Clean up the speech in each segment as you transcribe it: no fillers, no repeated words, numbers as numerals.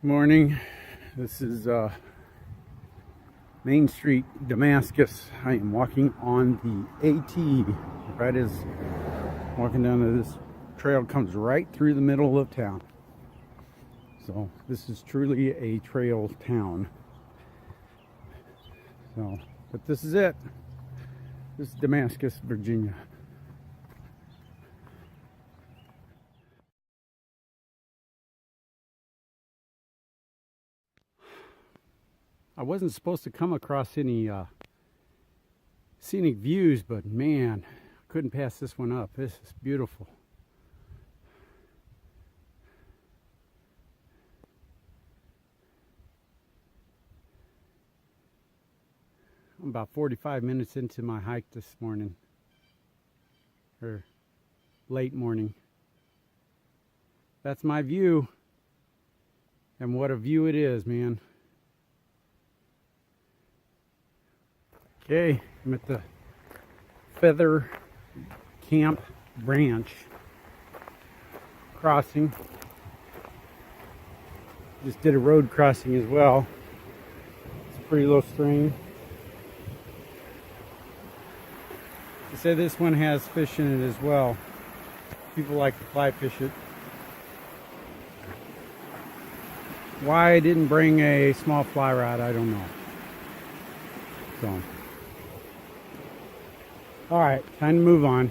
Morning. This is Main Street, Damascus. I am walking on the AT. Right as walking down to this trail comes right through the middle of town. So this is truly a trail town. But this is it. This is Damascus, Virginia. I wasn't supposed to come across any scenic views, but man, couldn't pass this one up. This is beautiful. I'm about 45 minutes into my hike this morning, or late morning. That's my view, and what a view it is, man. Okay, I'm at the Feather Camp Branch crossing. Just did a road crossing as well. It's a pretty low stream. They say this one has fish in it as well. People like to fly fish it. Why I didn't bring a small fly rod, I don't know. So. Alright, time to move on.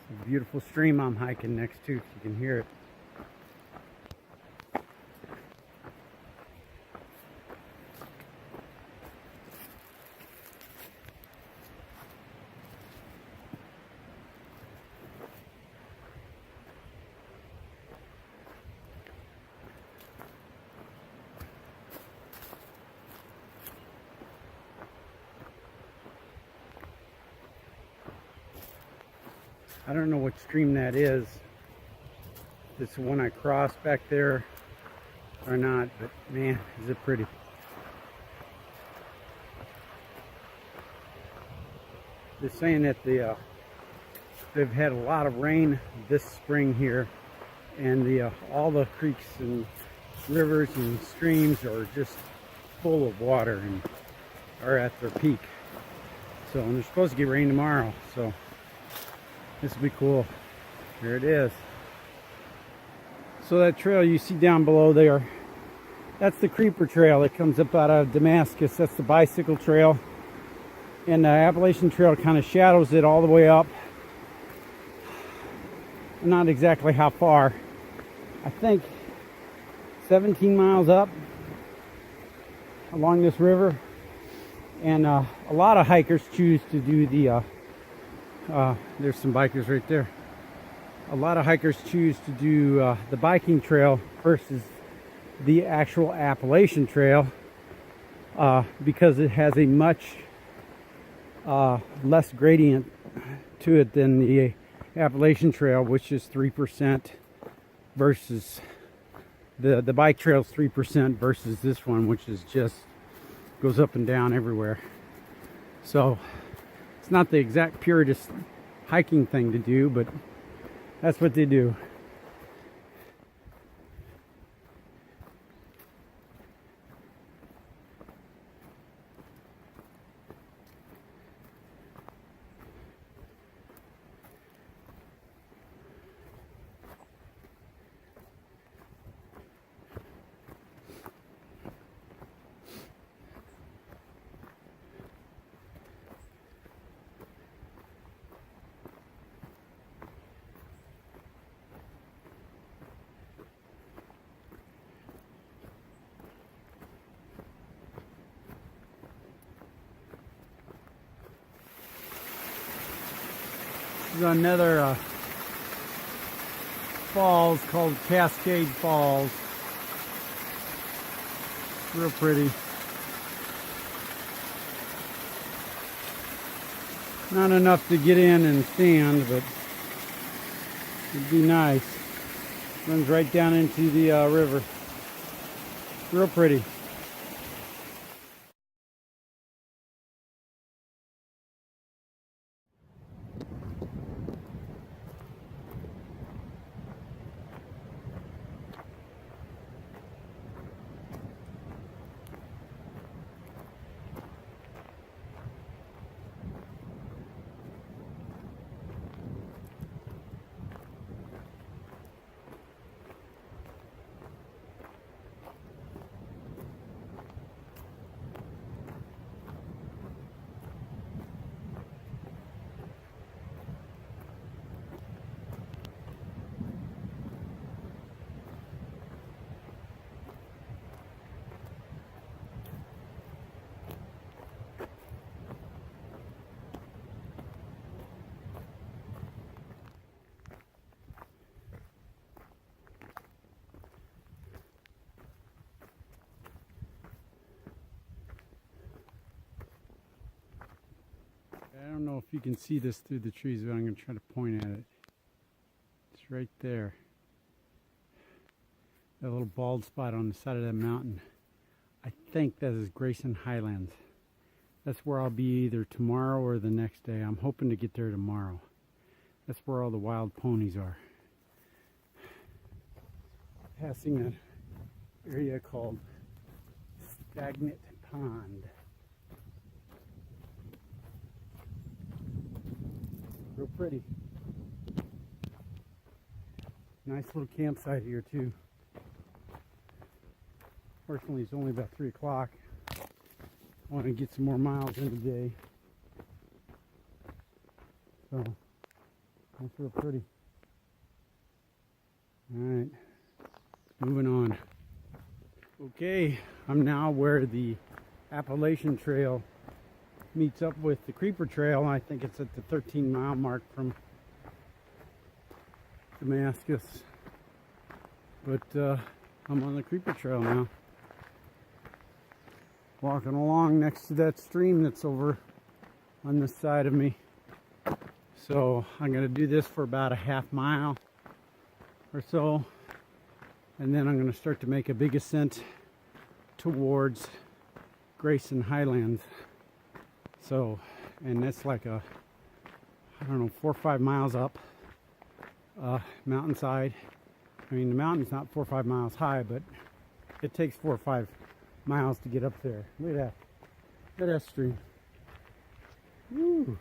It's a beautiful stream I'm hiking next to, if you can hear it. I don't know what stream that is. If it's the one I crossed back there or not, but man, is it pretty. They're saying that they've had a lot of rain this spring here, and all the creeks and rivers and streams are just full of water and are at their peak. So, and they're supposed to get rain tomorrow, so this will be cool. Here it is. So that trail you see down below there, that's the creeper trail that comes up out of Damascus. That's the bicycle trail. And the Appalachian Trail kind of shadows it all the way up. Not exactly how far. I think 17 miles up along this river. And a lot of hikers choose to do there's some bikers right there. A lot of hikers choose to do the biking trail versus the actual Appalachian Trail because it has a much less gradient to it than the Appalachian Trail, which is 3%, versus the bike trail is 3% versus this one, which is just goes up and down everywhere. So it's not the exact purest hiking thing to do, but that's what they do. This is another falls called Cascade Falls. Real pretty. Not enough to get in and stand, but it'd be nice. Runs right down into the river. Real pretty. don't know if you can see this through the trees, but I'm going to try to point at it. It's right there. That little bald spot on the side of that mountain. I think that is Grayson Highlands. That's where I'll be either tomorrow or the next day. I'm hoping to get there tomorrow. That's where all the wild ponies are. Passing an area called Stagnant Pond. Real pretty. Nice little campsite here too. Fortunately, it's only about 3 o'clock. I want to get some more miles in today. So, that's real pretty. Alright, moving on. Okay, I'm now where the Appalachian Trail meets up with the Creeper Trail. I think it's at the 13-mile mark from Damascus. But I'm on the Creeper Trail now. Walking along next to that stream that's over on this side of me. So I'm going to do this for about a half mile or so, and then I'm going to start to make a big ascent towards Grayson Highlands. So, and that's like a, I don't know, 4 or 5 miles up mountainside. I mean, the mountain's not 4 or 5 miles high, but it takes 4 or 5 miles to get up there. Look at that. Look at that stream. Woo.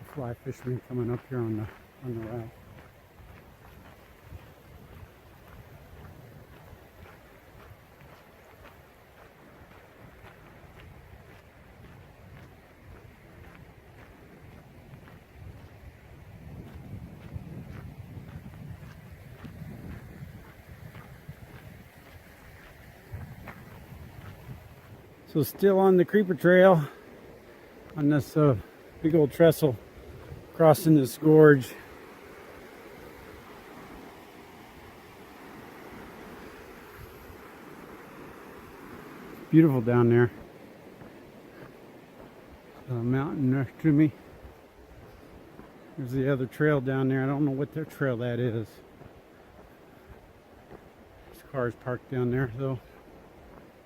It's the fly fishermen coming up here on the route. So still on the Creeper Trail on this big old trestle crossing this gorge. Beautiful down there. A mountain next to me. There's the other trail down there. I don't know what their trail that is. There's cars parked down there though.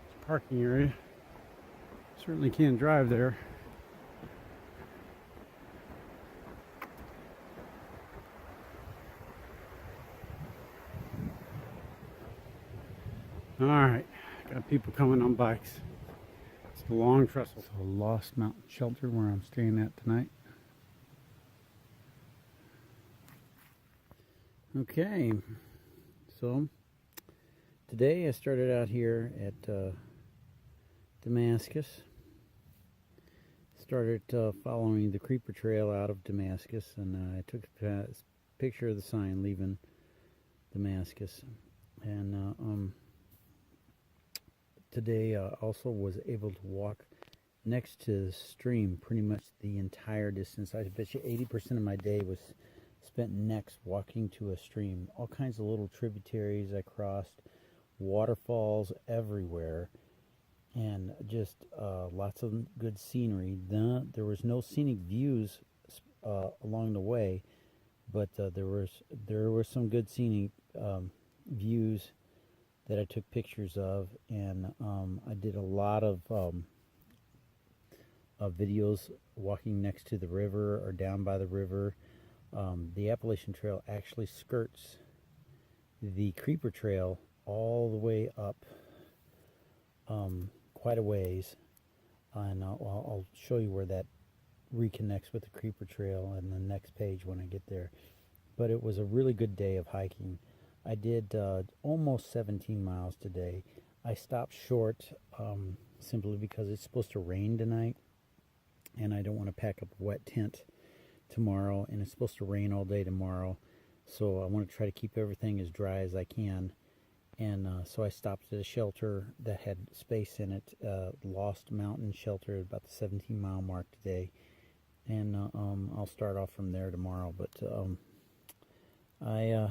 It's a parking area. Certainly can't drive there. All right, got people coming on bikes. It's a long trestle. It's a Lost Mountain Shelter where I'm staying at tonight. Okay, so today I started out here at Damascus. Started following the Creeper Trail out of Damascus, and I took a picture of the sign leaving Damascus. And today also was able to walk next to the stream pretty much the entire distance. I bet you 80% of my day was spent next walking to a stream. All kinds of little tributaries I crossed, waterfalls everywhere, and just lots of good scenery. There was no scenic views along the way, but there were some good scenic views that I took pictures of, and I did a lot of videos walking next to the river or down by the river. The Appalachian Trail actually skirts the Creeper Trail all the way up quite a ways, and I'll show you where that reconnects with the Creeper Trail in the next page when I get there. But it was a really good day of hiking. I did almost 17 miles today. I stopped short simply because it's supposed to rain tonight, and I don't want to pack up a wet tent tomorrow, and it's supposed to rain all day tomorrow, so I want to try to keep everything as dry as I can. And so I stopped at a shelter that had space in it, Lost Mountain Shelter, about the 17-mile mark today. And I'll start off from there tomorrow. But I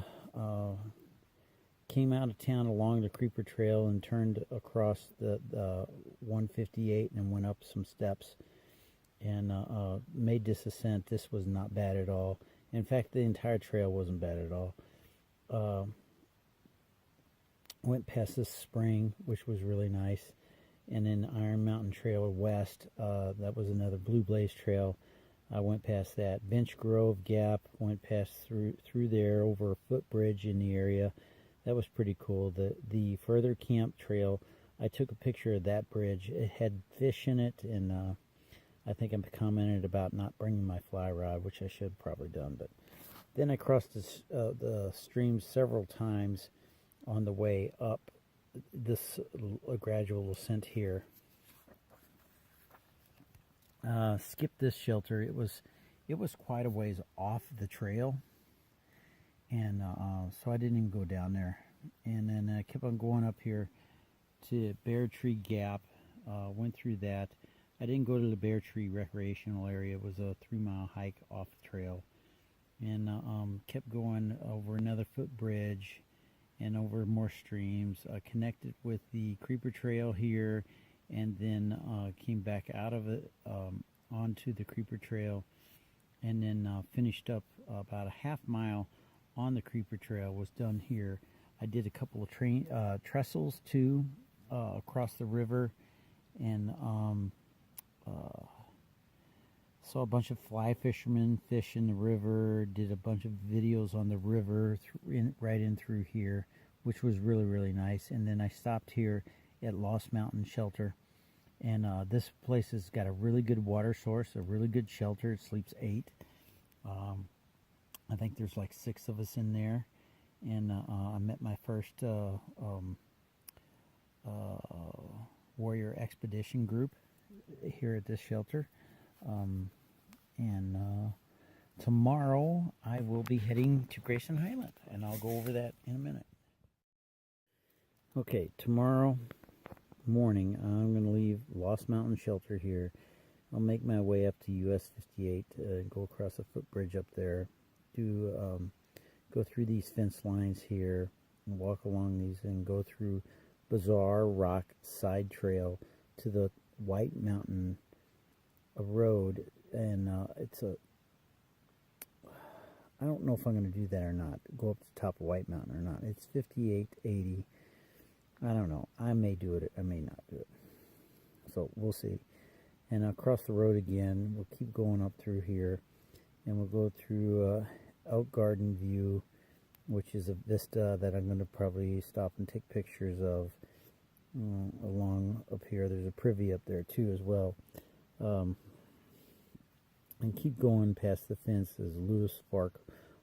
came out of town along the Creeper Trail and turned across the 158 and went up some steps and made this ascent. This was not bad at all. In fact, the entire trail wasn't bad at all. Went past this spring, which was really nice, and then Iron Mountain Trail West. That was another Blue Blaze Trail. I went past that. Bench Grove Gap, went past through there over a footbridge in the area. That was pretty cool. The further camp trail, I took a picture of that bridge. It had fish in it, and I think I commented about not bringing my fly rod, which I should have probably done. But then I crossed the stream several times on the way up this gradual ascent here. Skipped this shelter. It was quite a ways off the trail, and so I didn't even go down there. And then I kept on going up here to Bear Tree Gap. Went through that. I didn't go to the Bear Tree recreational area. It was a 3-mile hike off the trail, and kept going over another footbridge and over more streams. Connected with the Creeper Trail here, and then came back out of it onto the Creeper Trail, and then finished up about a half mile on the Creeper Trail. Was done here. I did a couple of trestles too across the river, and saw a bunch of fly fishermen fish in the river. Did a bunch of videos on the river right in through here, which was really, really nice. And then I stopped here at Lost Mountain Shelter, and this place has got a really good water source, a really good shelter. It sleeps 8. I think there's like 6 of us in there, and I met my first warrior expedition group here at this shelter. And tomorrow I will be heading to Grayson Highland, and I'll go over that in a minute. Okay, tomorrow morning I'm going to leave Lost Mountain Shelter here. I'll make my way up to US 58, go across a footbridge up there, go through these fence lines here, and walk along these, and go through Bizarre Rock Side Trail to the White Mountain road. And I don't know if I'm going to do that or not, go up to the top of White Mountain or not. It's 5880. I don't know. I may do it, I may not do it. So we'll see. And I'll cross the road again. We'll keep going up through here, and we'll go through Elk Garden View, which is a vista that I'm going to probably stop and take pictures of along up here. There's a privy up there too as well. And keep going past the fence. There's Lewis Park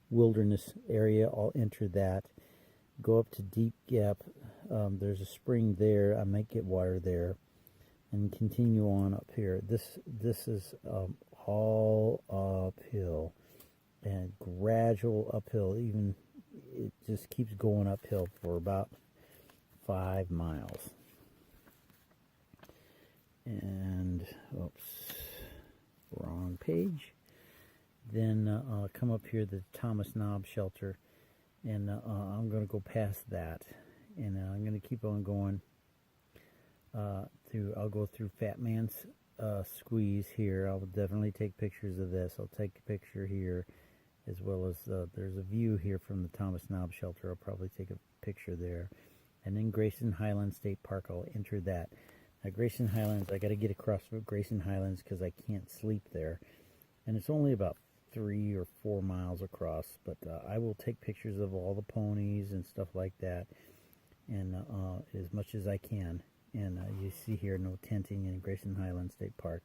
Wilderness area. I'll enter that. Go up to Deep Gap. There's a spring there. I might get water there. And continue on up here. This is all uphill and gradual uphill. Even it just keeps going uphill for about 5 miles. And oops, wrong page. Then come up here to the Thomas Knob Shelter, and I'm going to go past that, and I'm going to keep on going I'll go through Fat Man's Squeeze here. I'll definitely take pictures of this. I'll take a picture here, as well as there's a view here from the Thomas Knob Shelter. I'll probably take a picture there. And then Grayson Highlands State Park, I'll enter that. Now Grayson Highlands, I got to get across Grayson Highlands because I can't sleep there. And it's only about 3 or 4 miles across, but I will take pictures of all the ponies and stuff like that, and as much as I can. And you see here, no tenting in Grayson Highlands State Park.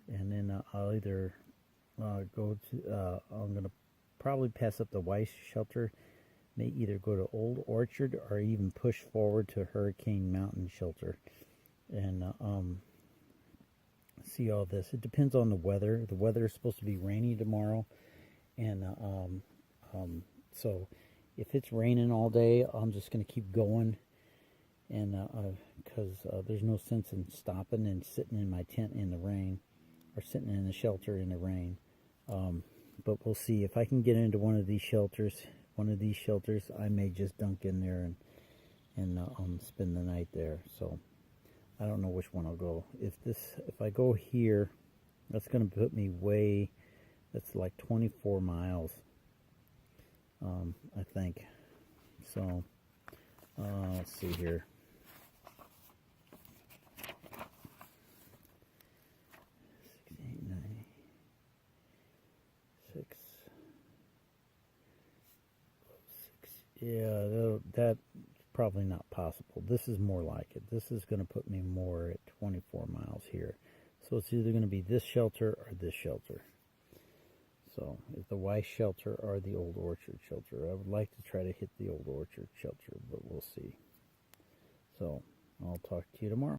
And then I'll either go to, I'm going to probably pass up the Weiss Shelter, may either go to Old Orchard or even push forward to Hurricane Mountain Shelter. And see all this. It depends on the weather. The weather is supposed to be rainy tomorrow. And so if it's raining all day, I'm just going to keep going. And because there's no sense in stopping and sitting in my tent in the rain, or sitting in the shelter in the rain. But we'll see if I can get into one of these shelters one of these shelters, I may just dunk in there and spend the night there. So I don't know which one I'll go. If I go here, that's going to put me way. That's like 24 miles. I think. So let's see here. 68, 96. Yeah, that's probably not possible. This is more like it. This is going to put me more at 24 miles here. So it's either going to be this shelter or this shelter. So it's the Weiss shelter or the Old Orchard shelter. I would like to try to hit the Old Orchard shelter, but we'll see. So I'll talk to you tomorrow.